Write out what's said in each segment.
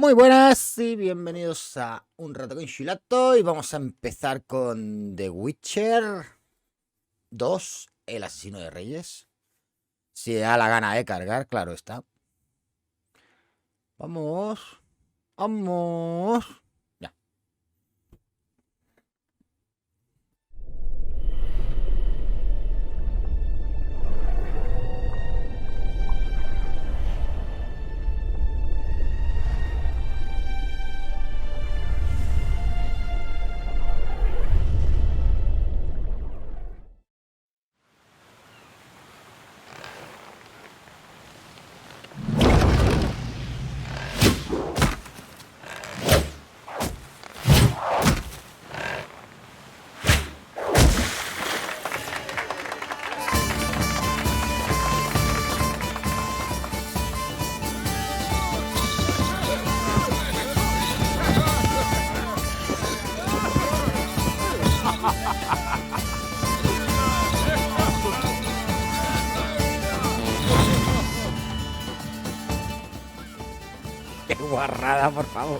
Muy buenas y bienvenidos a un rato con Chilato y vamos a empezar con The Witcher 2, el asesino de reyes. Si da la gana de cargar, claro está. Vamos, vamos. Ya. Qué guarrada, por favor.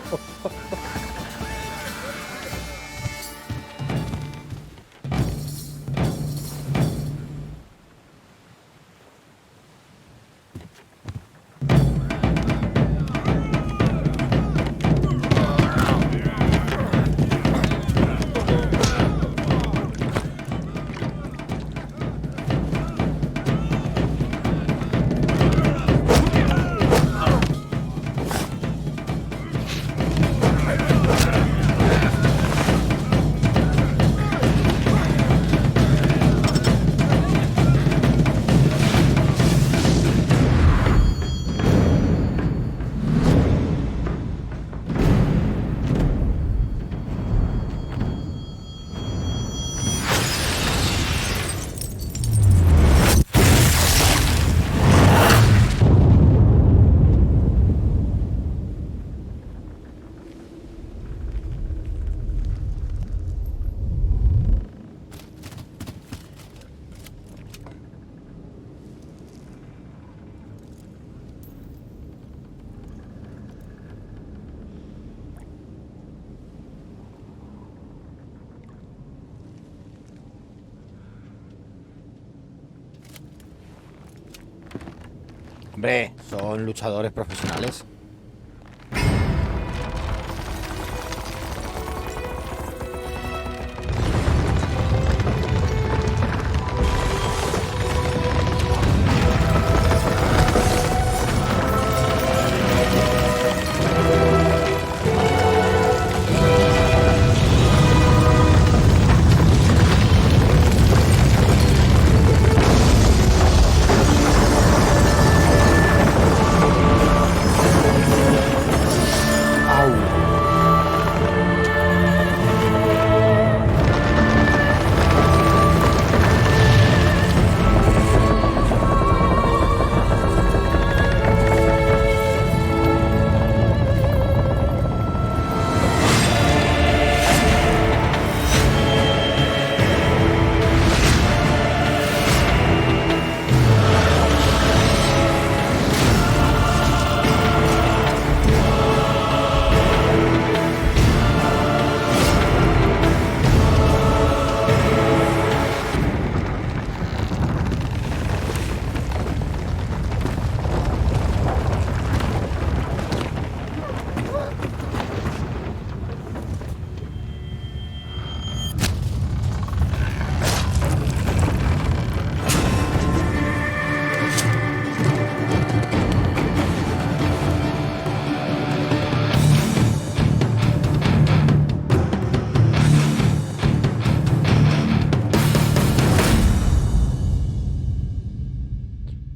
Hombre, son luchadores profesionales.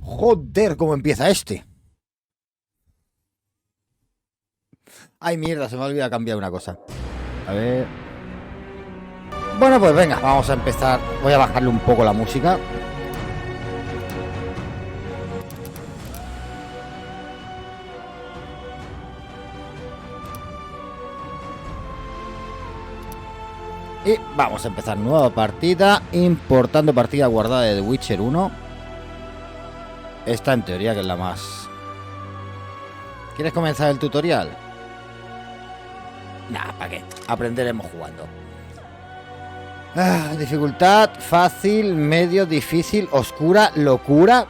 Joder, cómo empieza este. Ay, mierda, se me ha olvidado cambiar una cosa. A ver. Bueno, pues venga, vamos a empezar. Voy a bajarle un poco la música. Y vamos a empezar nueva partida, importando partida guardada de The Witcher 1. Esta en teoría que es la más... ¿Quieres comenzar el tutorial? Nah, ¿para qué? Aprenderemos jugando. Dificultad, fácil, medio, difícil, oscura, locura.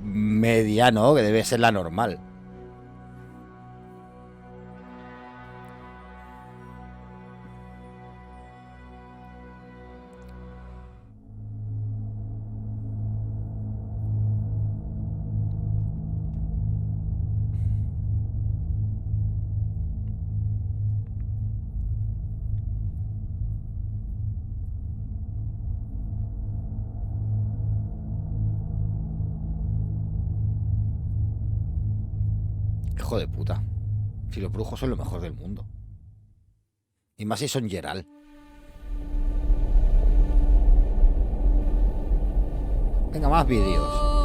Media, ¿no? Que debe ser la normal. Hijo de puta. Si los brujos son lo mejor del mundo. Y más si son Geralt. Venga, más vídeos.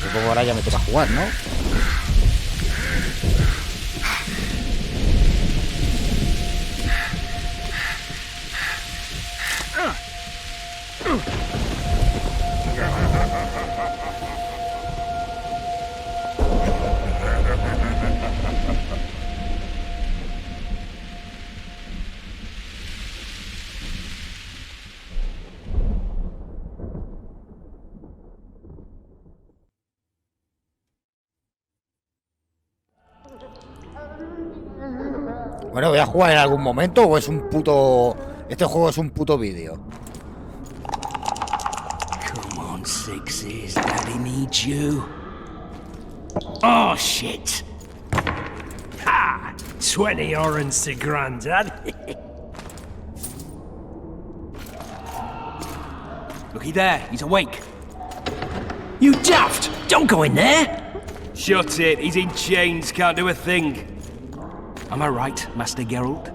Supongo ahora ya me toca jugar, ¿no? Bueno, voy a jugar en algún momento o es un puto... Este juego es un puto vídeo. Come on, sixes. Daddy needs you. Oh, shit. Ha! 20 orange to Grandad. Looky there. He's awake. You daft! Don't go in there! Shut it. He's in chains. Can't do a thing. Am I right, Master Geralt?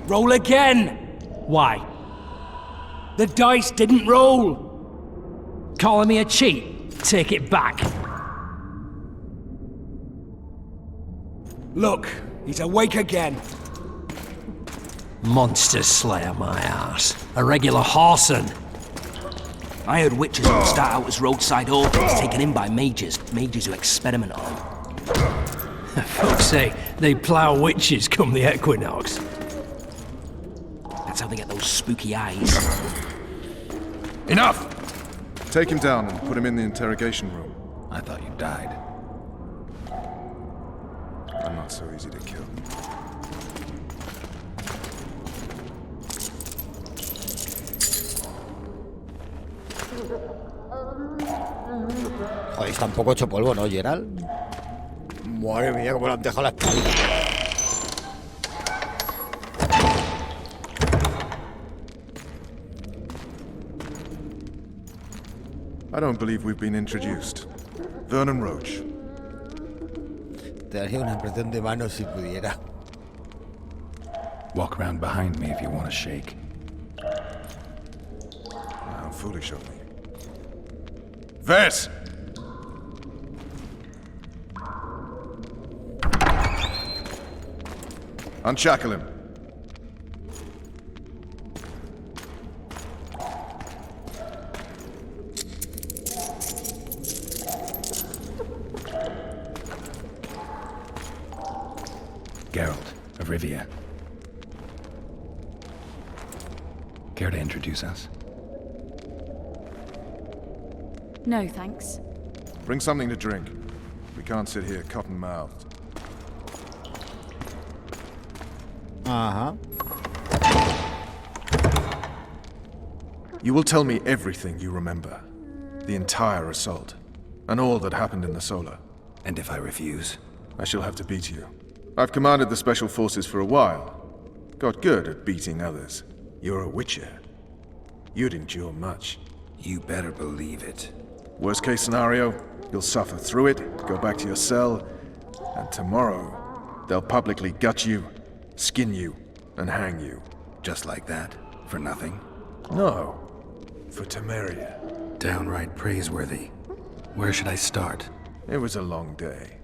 Roll again! Why? The dice didn't roll! Calling me a cheat? Take it back. Look, he's awake again. Monster Slayer, my ass. A regular horson. I heard witches will start out as roadside orphans taken in by mages who experiment on them. Fuck's sake, they plough witches come the equinox. That's how they get those spooky eyes. Enough! Take him down and put him in the interrogation room. I thought you died. I'm not so easy to kill. Joder, está un poco hecho polvo, ¿no, Geralt? Madre mía, cómo le han dejado la espalda. I don't believe we've been introduced. Vernon Roche. Te daría una impresión de mano si pudiera. Walk around behind me if you want to shake. How foolish of me. Ves! Unshackle him. Geralt of Rivia. Care to introduce us? No, thanks. Bring something to drink. We can't sit here cotton-mouthed. Ajá. You will tell me everything you remember. The entire assault. And all that happened in the Solar. And if I refuse? I shall have to beat you. I've commanded the Special Forces for a while. Got good at beating others. You're a Witcher. You'd endure much. You better believe it. Worst case scenario, you'll suffer through it, go back to your cell, and tomorrow, they'll publicly gut you, skin you, and hang you. Just like that? For nothing? No. For Temeria. Downright praiseworthy. Where should I start? It was a long day.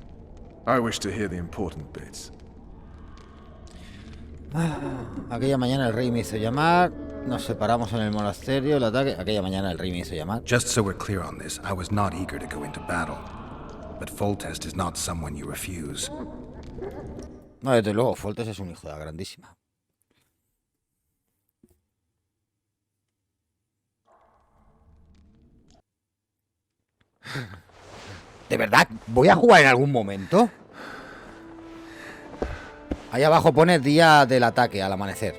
I wish to hear the important bits. Aquella mañana el rey me hizo llamar. Nos separamos en el monasterio. El ataque. Aquella mañana el rey me hizo llamar. Just so we're clear on this, I was not eager to go into battle. But Foltest is not someone you refuse. No, desde luego, Foltest es un hijo de la grandísima. ¿De verdad voy a jugar en algún momento? Ahí abajo pone día del ataque al amanecer.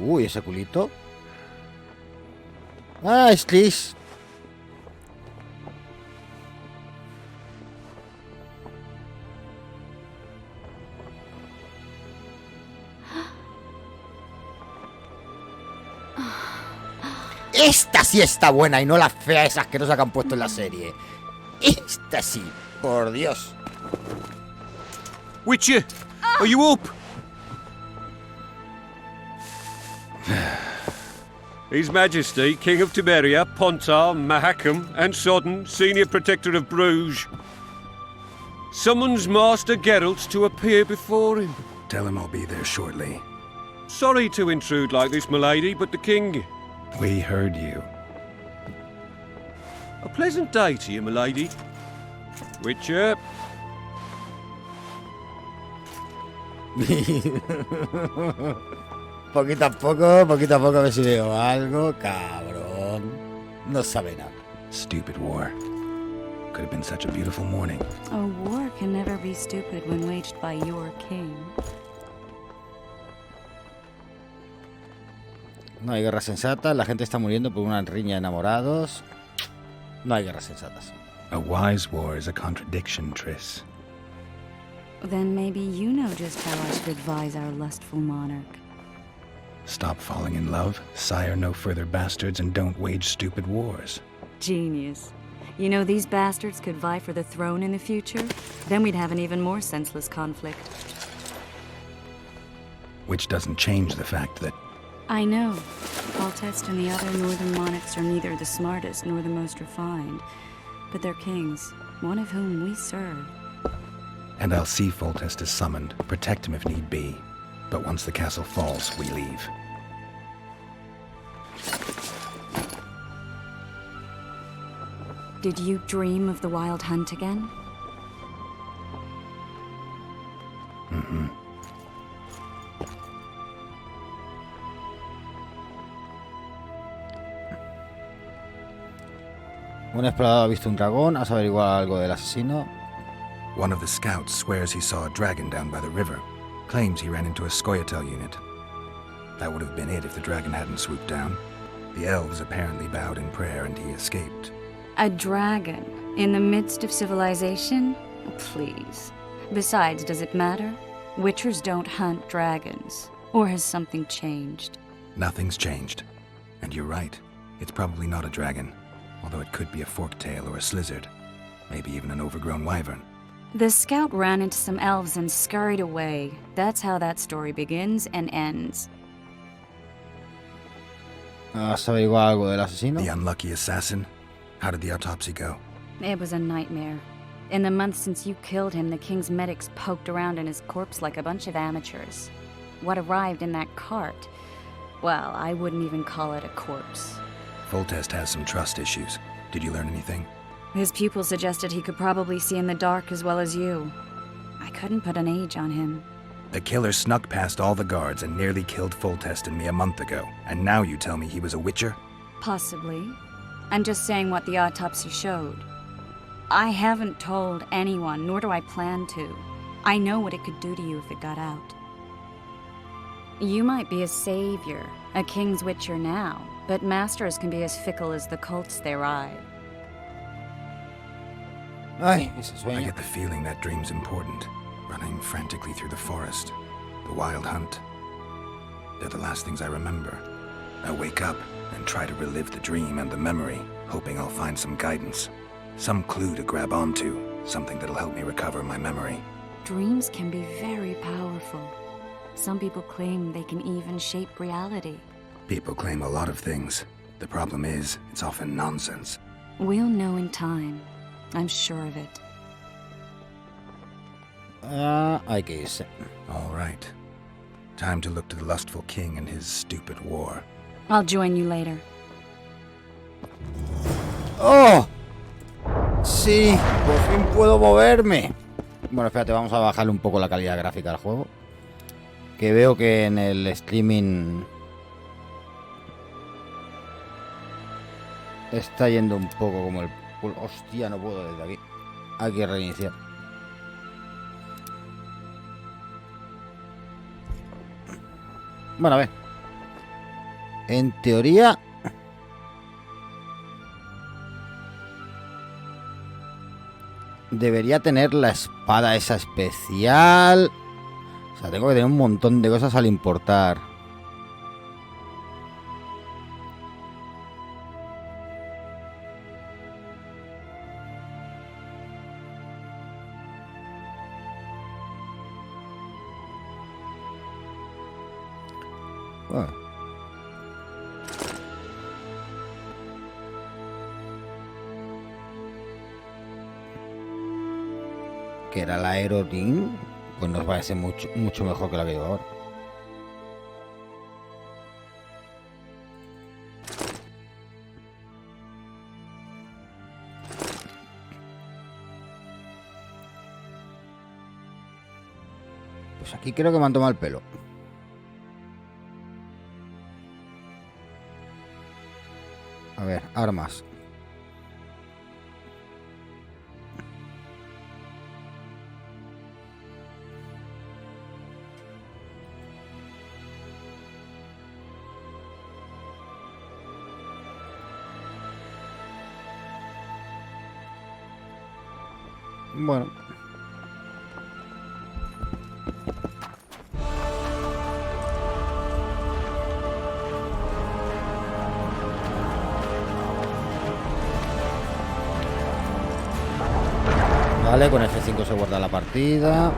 Uy, ese culito. Ah, es Triss. Esta sí está buena y no la fea esa asquerosa que han puesto en la serie. Esta sí, por Dios. Witcher, are you up? His Majesty, King of Temeria, Pontar, Mahakam, and Sodden, Senior Protector of Bruges, summons Master Geralt to appear before him. Tell him I'll be there shortly. Sorry to intrude like this, milady, but the King... We heard you. A pleasant day to you, milady. Witcher. Poquito a poco a ver si veo algo, cabrón. No sabe nada. Stupid war. Could have been such a beautiful morning. A war can never be stupid when waged by your king. No hay guerra sensata, la gente está muriendo por una riña de enamorados. No hay guerras sensatas. A wise war is a contradiction, Triss. Then maybe you know just how I should advise our lustful monarch. Stop falling in love, sire no further bastards, and don't wage stupid wars. Genius. You know, these bastards could vie for the throne in the future. Then we'd have an even more senseless conflict. Which doesn't change the fact that... I know. Foltest and the other northern monarchs are neither the smartest nor the most refined. But they're kings, one of whom we serve. And I'll see Foltest is summoned, protect him if need be. But once the castle falls, we leave. Did you dream of the wild hunt again? Mm-hmm. Un explorador ha visto un dragón. ¿Has averiguado algo del asesino? One of the scouts swears he saw a dragon down by the river. Claims he ran into a Scoia'tael unit. That would have been it if the dragon hadn't swooped down. The elves apparently bowed in prayer and he escaped. A dragon? In the midst of civilization? Please. Besides, does it matter? Witchers don't hunt dragons. Or has something changed? Nothing's changed. And you're right. It's probably not a dragon. Although it could be a forktail or a slizzard. Maybe even an overgrown wyvern. The scout ran into some elves and scurried away. That's how that story begins and ends. ¿Has averiguado algo del asesino? The unlucky assassin? How did the autopsy go? It was a nightmare. In the months since you killed him, the king's medics poked around in his corpse like a bunch of amateurs. What arrived in that cart? Well, I wouldn't even call it a corpse. Foltest has some trust issues. Did you learn anything? His pupil suggested he could probably see in the dark as well as you. I couldn't put an age on him. The killer snuck past all the guards and nearly killed Foltest and me a month ago. And now you tell me he was a witcher? Possibly. I'm just saying what the autopsy showed. I haven't told anyone, nor do I plan to. I know what it could do to you if it got out. You might be a savior, a king's witcher now, but masters can be as fickle as the colts they ride. Ay, ese I sueño. get the feeling that dream's important. Running frantically through the forest. The wild hunt. They're the last things I remember. I wake up and try to relive the dream and the memory, hoping I'll find some guidance. Some clue to grab onto. Something that'll help me recover my memory. Dreams can be very powerful. Some people claim they can even shape reality. People claim a lot of things. The problem is, it's often nonsense. We'll know in time. I'm sure of it. Hay que irse. All right. Time to look to the lustful king and his stupid war. I'll join you later. ¡Oh! Sí, por fin puedo moverme. Bueno, espérate, vamos a bajarle un poco la calidad gráfica al juego. Que veo que en el streaming está yendo un poco como el culo. Hostia, no puedo desde aquí. Hay que reiniciar. Bueno, a ver. En teoría debería tener la espada esa especial. O sea, tengo que tener un montón de cosas al importar. Bueno. Que era la Aerotin, pues nos parece mucho mejor que la que llevo ahora. Pues aquí creo que me han tomado el pelo. A ver, armas. Bueno. Vale, con F5 se guarda la partida.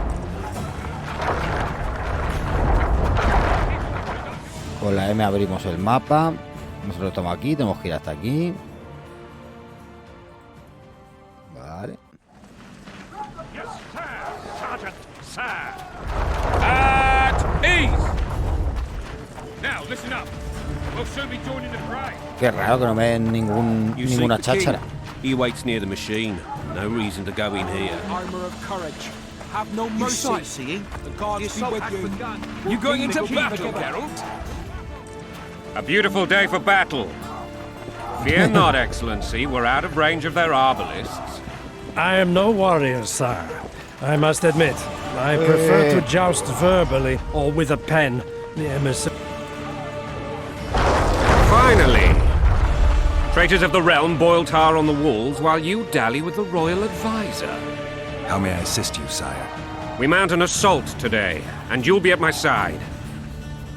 Con la M abrimos el mapa. Nosotros estamos aquí, tenemos que ir hasta aquí. Vale. Qué raro que no me den ninguna cháchara. He waits near the machine. No reason to go in here. Armor of courage. Have no mercy. Sightseeing. The gods be with you. You going into battle, Geralt? A beautiful day for battle. Fear not, Excellency. We're out of range of their arbalists. I am no warrior, sire. I must admit, I prefer to joust verbally or with a pen. The emissary. Finally! Traitors of the realm boil tar on the walls while you dally with the royal advisor. How may I assist you, sire? We mount an assault today, and you'll be at my side.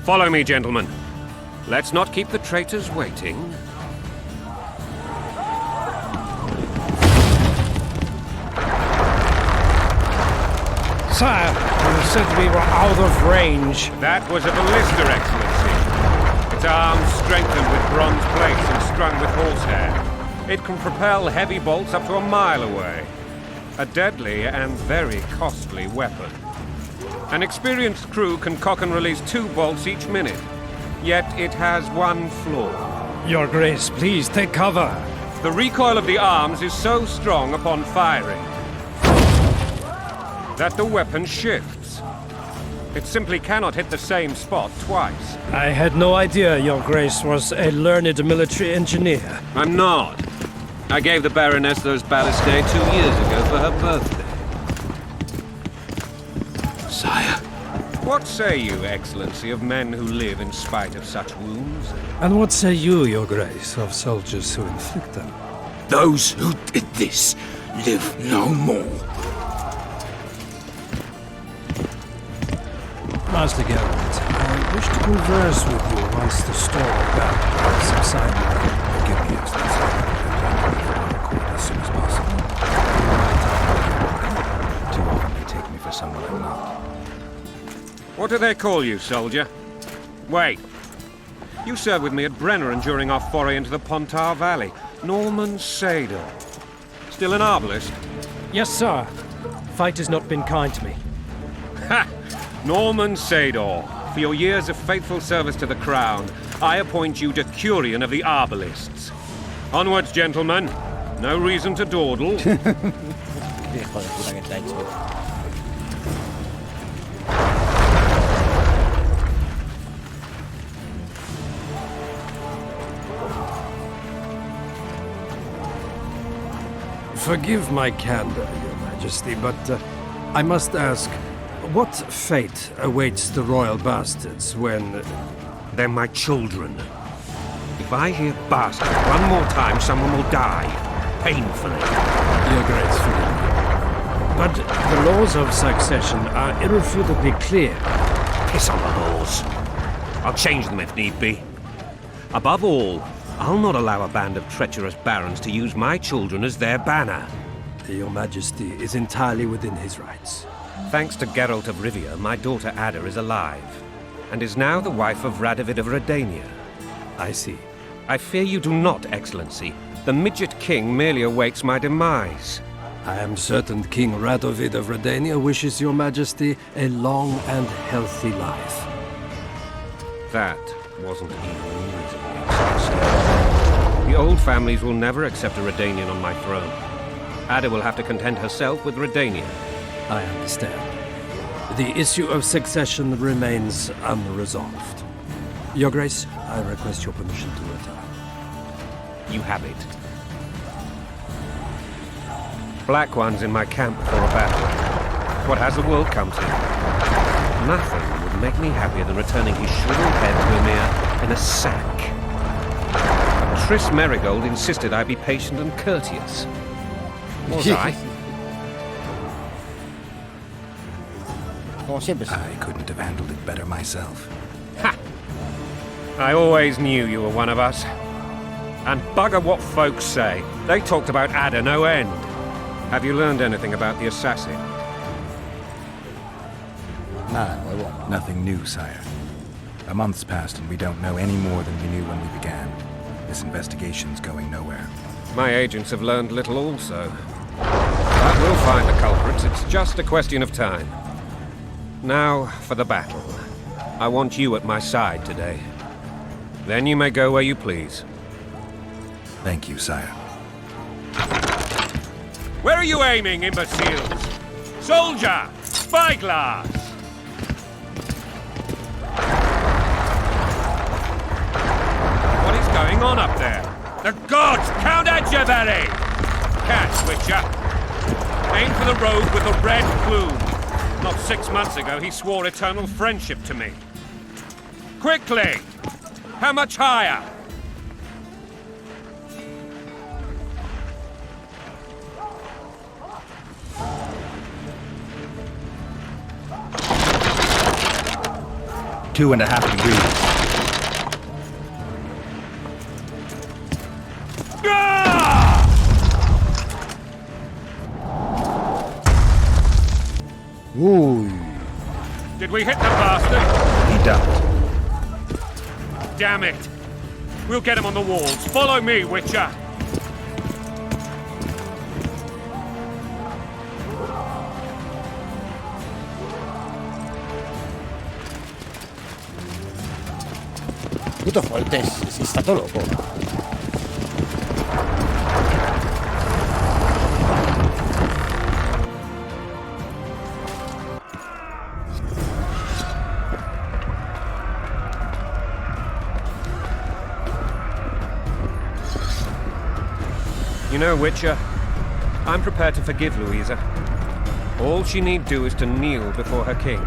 Follow me, gentlemen. Let's not keep the traitors waiting. Sire, you said we were out of range. That was a ballista, Excellency. Its arms strengthened with bronze plates and strung with horsehair. It can propel heavy bolts up to a mile away. A deadly and very costly weapon. An experienced crew can cock and release 2 bolts each minute. Yet it has one flaw. Your Grace, please take cover. The recoil of the arms is so strong upon firing that the weapon shifts. It simply cannot hit the same spot twice. I had no idea Your Grace was a learned military engineer. I'm not. I gave the Baroness those ballistae 2 years ago for her birthday. Sire. What say you, Excellency, of men who live in spite of such wounds? And what say you, Your Grace, of soldiers who inflict them? Those who did this live no more. Master Geralt, I wish to converse with you once the storm of battle has subsided. Forgive me, Excellency. I'm planning to as soon as possible. Too often they take me for someone I'm not. What do they call you, soldier? Wait. You served with me at Brenneran during our foray into the Pontar Valley. Norman Sador. Still an arbalist? Yes, sir. Fight has not been kind to me. Ha! Norman Sador. For your years of faithful service to the crown, I appoint you Decurion of the Arbalists. Onwards, gentlemen. No reason to dawdle. Hijo de puta que te ha hecho. Forgive my candor, Your Majesty, but I must ask, what fate awaits the royal bastards when... They're my children. If I hear bastard one more time, someone will die. Painfully. Your Grace, forgive me. But the laws of succession are irrefutably clear. Piss on the laws. I'll change them if need be. Above all, I'll not allow a band of treacherous barons to use my children as their banner. Your Majesty is entirely within his rights. Thanks to Geralt of Rivia, my daughter Ada is alive, and is now the wife of Radovid of Redania. I see. I fear you do not, Excellency. The midget king merely awaits my demise. I am certain King Radovid of Redania wishes Your Majesty a long and healthy life. That wasn't even reason, Excellency. The old families will never accept a Redanian on my throne. Ada will have to content herself with Redania. I understand. The issue of succession remains unresolved. Your Grace, I request your permission to retire. You have it. Black ones in my camp before a battle. What has the world come to? Nothing would make me happier than returning his shriveled head to Emir in a sack. Triss Merigold insisted I be patient and courteous. Was I? Como siempre. I couldn't have handled it better myself. Ha! I always knew you were one of us. And bugger what folks say. They talked about Ada no end. Have you learned anything about the assassin? Nada nuevo. Nothing new, sire. A month's passed and we don't know any more than we knew when we began. This investigation's going nowhere. My agents have learned little also. But we'll find the culprits. It's just a question of time. Now for the battle. I want you at my side today. Then you may go where you please. Thank you, sire. Where are you aiming, imbeciles? Soldier! Spyglass! What is going on up there? The gods! Count Adjaveri! Catch, Witcher! Aim for the rogue with the red plume. Not 6 months ago, he swore eternal friendship to me. Quickly! How much higher? Two and a half degrees. Uy. Did we hit the bastard? He ducked. Damn it! We'll get him on the walls. Follow me, Witcher! Puto Foltest, si está todo loco. You know, Witcher, I'm prepared to forgive Louisa. All she need do is to kneel before her king.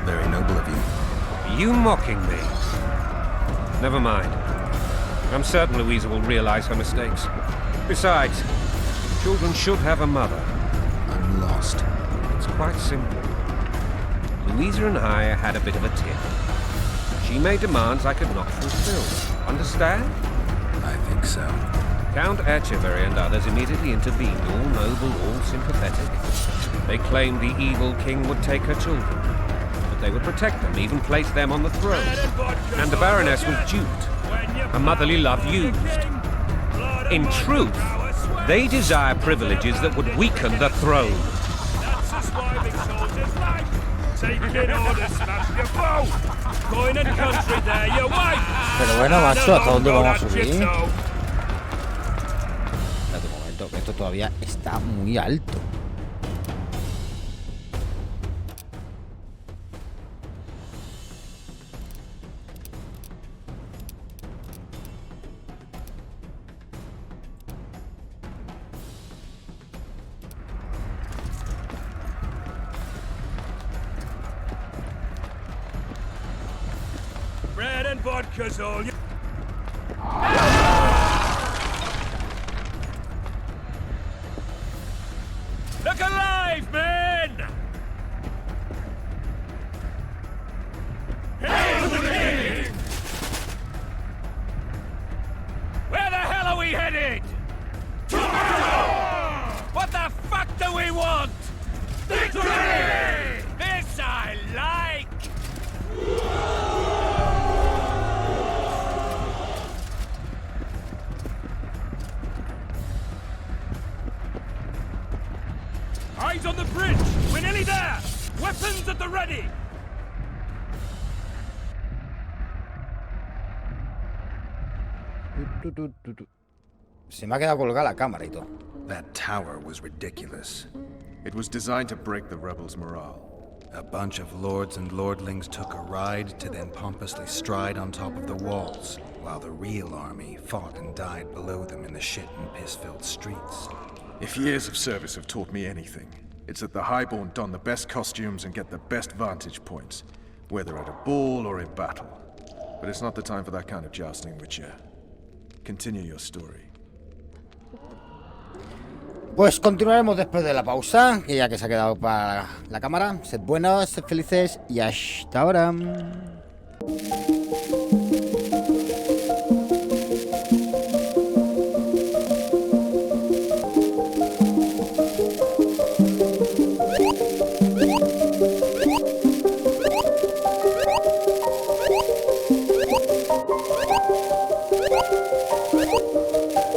Very noble of you. Are you mocking me? Never mind. I'm certain Louisa will realize her mistakes. Besides, children should have a mother. I'm lost. It's quite simple. Louisa and I had a bit of a tiff. She made demands I could not fulfill. Understand? I think so. Count Etcheverry and others immediately intervened, all noble, all sympathetic. They claimed the evil king would take her children, but they would protect them, even place them on the throne. And the Baroness was duped, her motherly love used. In truth, they desire privileges that would weaken the throne. That's just why they soldiers like taking orders, smash your bow. Going in country there, your wife. Pero bueno, macho, ¿hasta dónde vamos a subir? Espérate un momento, que esto todavía está muy alto. Bread and vodka's all you... Look alive, men! Hail the king! Where the hell are we headed? What the fuck do we want? Victory! This I like! Eyes on the bridge! We're nearly there! Weapons at the ready! Se me ha quedado colgada la cámara y todo. That tower was ridiculous. It was designed to break the rebels' morale. A bunch of lords and lordlings took a ride to then pompously stride on top of the walls, while the real army fought and died below them in the shit and piss-filled streets. If years of service have taught me anything, it's that the highborn don the best costumes and get the best vantage points, whether at a ball or in battle. But it's not the time for that kind of jousting, Witcher. Continue your story. Pues continuaremos después de la pausa, que ya que se ha quedado para la cámara. Sed buenos, sed felices y hasta ahora.